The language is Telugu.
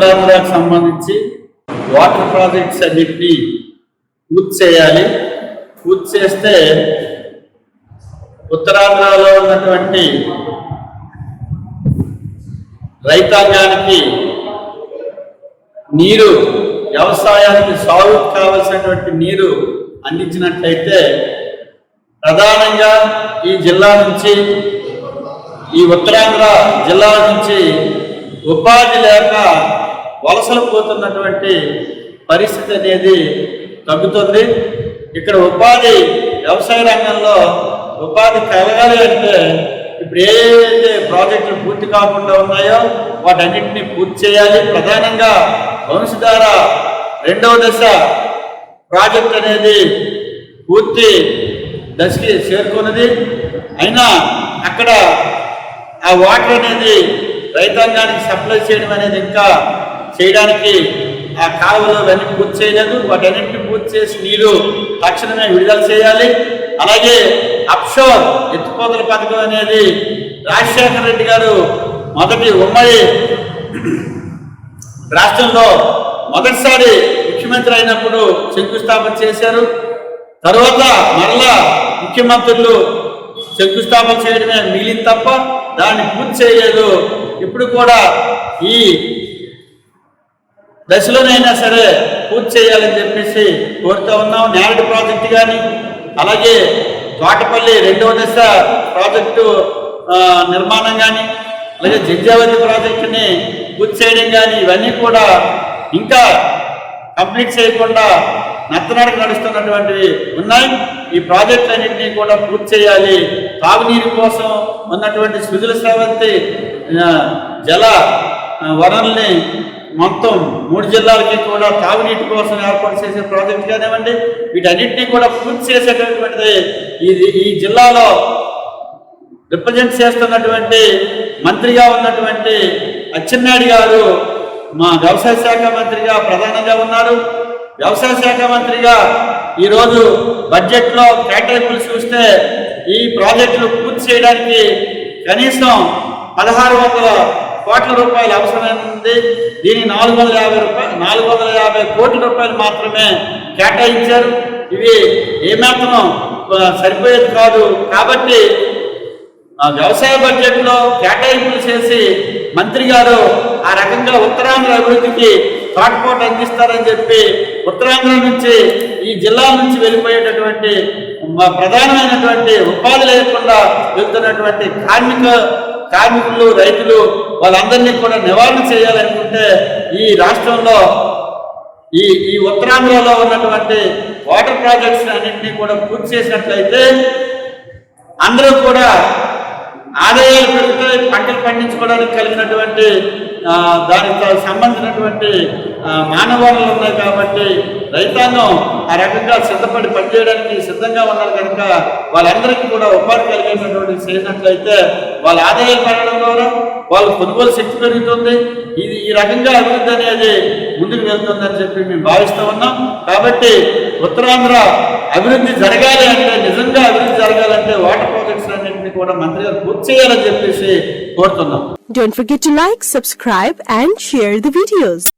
ఉత్తరాంధ్రకు సంబంధించి వాటర్ ప్రాజెక్ట్స్ అన్నింటినీ పూర్తి చేయాలి. పూర్తి చేస్తే ఉత్తరాంధ్రలో ఉన్నటువంటి రైతాంగానికి నీరు, వ్యవసాయానికి సాగుకు కావలసినటువంటి నీరు అందించినట్లయితే ప్రధానంగా ఈ జిల్లా నుంచి, ఈ ఉత్తరాంధ్ర జిల్లా నుంచి ఉపాధి లేక వలసలు పోతున్నటువంటి పరిస్థితి అనేది తగ్గుతుంది. ఇక్కడ ఉపాధి, వ్యవసాయ రంగంలో ఉపాధి కలగాలి అంటే ఇప్పుడు ఏదైతే ప్రాజెక్టులు పూర్తి కాకుండా ఉన్నాయో వాటన్నింటినీ పూర్తి చేయాలి. ప్రధానంగా వంశధార 2వ దశ ప్రాజెక్ట్ అనేది పూర్తి దశకి చేరుకున్నది. అయినా అక్కడ ఆ వాటర్ అనేది రైతాంగానికి సప్లై చేయడం అనేది ఇంకా చేయడానికి ఆ కాలువలు అవన్నీ పూర్తి చేయలేదు. వాటన్నింటినీ పూర్తి చేసి నీరు తక్షణమే విడుదల చేయాలి. అలాగే అప్షోర్ ఎత్తిపోతల పథకం అనేది రాజశేఖర రెడ్డి గారు మొదటి ఉమ్మడి రాష్ట్రంలో మొదటిసారి ముఖ్యమంత్రి అయినప్పుడు శంకుస్థాపన చేశారు. తర్వాత మరలా ముఖ్యమంత్రులు శంకుస్థాపన చేయడమే మిగిలింది తప్ప దాన్ని పూర్తి చేయలేదు. ఇప్పుడు కూడా ఈ దశలోనైనా సరే పూర్తి చేయాలని చెప్పేసి కోరుతూ ఉన్నాం. నేరడు ప్రాజెక్టు కానీ, అలాగే తోటపల్లి 2వ దశ ప్రాజెక్టు నిర్మాణం కానీ, అలాగే జంజావతి ప్రాజెక్టుని పూర్తి చేయడం కానీ, ఇవన్నీ కూడా ఇంకా కంప్లీట్ చేయకుండా నత్తనడక నడుస్తున్నటువంటివి ఉన్నాయి. ఈ ప్రాజెక్టులన్నింటినీ కూడా పూర్తి చేయాలి. తాగునీరు కోసం ఉన్నటువంటి సుజల స్రవంతి జల వనరుల్ని మొత్తం 3 జిల్లాలకి కూడా తాగునీటి కోసం ఏర్పాటు చేసే ప్రాజెక్టు కానివ్వండి, వీటన్నిటినీ కూడా పూర్తి చేసేటటువంటిది ఈ జిల్లాలో రిప్రజెంట్ చేస్తున్నటువంటి మంత్రిగా ఉన్నటువంటి అచ్చెన్నాయుడు గారు మా వ్యవసాయ శాఖ మంత్రిగా ప్రధానంగా ఉన్నారు. వ్యవసాయ శాఖ మంత్రిగా ఈరోజు బడ్జెట్లో కేటాయింపులు చూస్తే ఈ ప్రాజెక్టులు పూర్తి చేయడానికి కనీసం 1600 కోట్ల రూపాయలు అవసరమైంది. దీని 450 కోట్ల రూపాయలు మాత్రమే కేటాయించారు. ఇవి ఏమాత్రం సరిపోయేది కాదు. కాబట్టి వ్యవసాయ బడ్జెట్లో కేటాయింపులు చేసి మంత్రి గారు ఆ రకంగా ఉత్తరాంధ్ర అభివృద్ధికి తోడ్పాటు అందిస్తారని చెప్పి ఉత్తరాంధ్ర నుంచి, ఈ జిల్లాల నుంచి వెళ్ళిపోయేటటువంటి ప్రధానమైనటువంటి ఉపాధి లేకుండా వెళ్తున్నటువంటి కార్మికులు, రైతులు వాళ్ళందరినీ కూడా నివారణ చేయాలనుకుంటే ఈ రాష్ట్రంలో ఈ ఉత్తరాంధ్రలో ఉన్నటువంటి వాటర్ ప్రాజెక్ట్స్ అన్నింటినీ కూడా పూర్తి చేసినట్లయితే అందరూ కూడా ఆదాయాలు పెరుగుతాయి. పంటలు పండించుకోవడానికి కలిగినటువంటి దానికి సంబంధించినటువంటి మానవ వనరులు ఉన్నాయి. కాబట్టి రైతాంగం ఆ రకంగా సిద్ధపడి పనిచేయడానికి సిద్ధంగా ఉన్నారు. కనుక వాళ్ళందరికీ కూడా ఉపాధి కలిగేటటువంటి చేసినట్లయితే వాళ్ళ ఆదాయాలు పెరగడం ద్వారా వాళ్ళ కొనుగోలు శక్తి పెరుగుతుంది. ఈ రకంగా అభివృద్ధి అనేది ముందుకు వెళ్తుందని చెప్పి మేము భావిస్తూ ఉన్నాం. కాబట్టి ఉత్తరాంధ్ర అభివృద్ధి జరగాలి అంటే, నిజంగా అభివృద్ధి జరగాలంటే వాటర్ ప్రాజెక్ట్స్ అన్నింటినీ కూడా మంత్రి గారు పూర్తి చేయాలని చెప్పేసి కోరుతున్నాం. Don't forget to like, subscribe and share the videos.